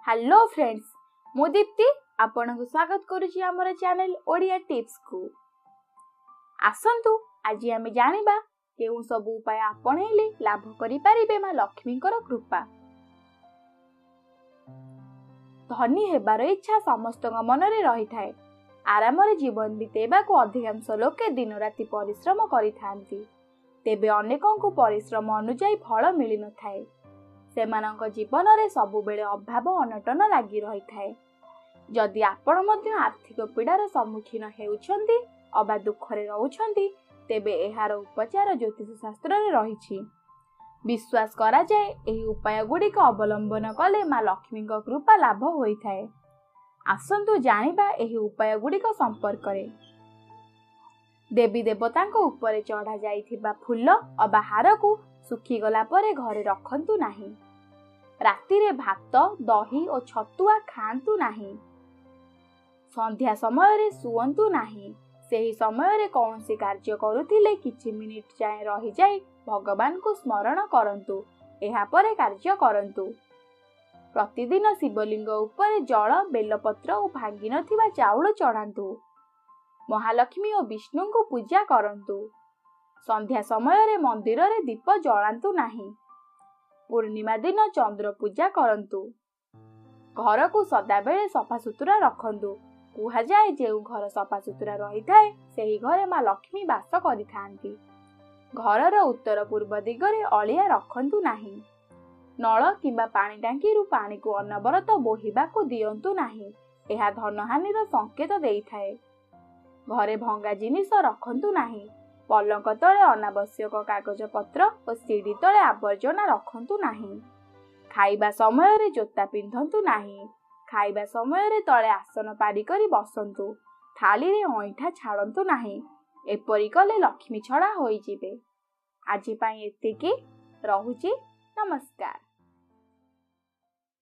Hello friends, मु दीप्ति आपन को स्वागत करुछि हमर चैनल ओडिया टिप्स को। आसंतु आज आमे जानिबा केउ सब उपाय आपणैले लाभ करि पारिबे मां लक्ष्मीकर कृपा। धनी हेबार इच्छा समस्त मनरे रही थाए। आरामरे जीवन बितेबा को अधिकांश लोके दिन राति परिश्रम करिथांती, तेबे अनेकों को परिश्रम अनुଯାयी फल मिली न थाए। सेमानक जीवन रे सबु बेले अभाव अनटन लागि रही थाए। जदि आपण मध्य आर्थिक पीड़ार सम्मुखीन हेउछंती अबा दुखरे रहउछंती, तेबे एहार उपचार ज्योतिष शास्त्र रे रहिछि। विश्वास करा जाए एही उपाय गुड़िक अवलंबन कले मां लक्ष्मी कृपा लाभ होई थाए। आसंतु जानिबा एही उपाय गुड़िक संपर्क रे। देवी देवतांको उपरे चढ़ा जाइथिबा फूल अबा हार को सुखी गला परे घरे रखंतु नाही। राति रे भात दही और छतुआ खांतु नाही। संध्या समय रे सुअंतु नाही। सेही समय रे कौनसी कार्य करुथिले किछि मिनिट जाए रही जाए भगवान को स्मरण करंतु, एहा परे कार्य करंतु। प्रतिदिन शिवलिंग उपरे जल बेलपत्र और भांगी नथिबा चाउल चढ़ांतु। महालक्ष्मी और विष्णु को पूजा करंतु। संध्या समय रे मंदिर रे दीप जलांतु नाही। पूर्णिमा दिन चंद्र पूजा करंतु। घर को सदा बेले सफा सुतुरा रखंतु। कुहा जाए जेउ घर सफा सुतुरा रही थाए सेही घरे मां लक्ष्मी वास करिथांती। घरर उत्तर पूर्व दिगरे अलिया रखंतु नाही। नळ किंबा पानी टांकी रु पानी को अनवरत बोहिबा को दियंतु नाही। एहा धनहानिर संकेत देई थाए। घरे भंगा जिनिस रखंतु नाही। पलंक तले अनावश्यक कागज पत्र और सीढ़ी तले आवर्जना रखंतु नाही। खाइबा समय रे जोता पिंधंतु नाही। खाइबा समय रे तले आसन पारी करी बसंतु। थाली रे ऐठा छाड़ंतु नाही। एपरि कले लक्ष्मी छड़ा होई जिबे। आजि पई एतिकी। रहुची। नमस्कार।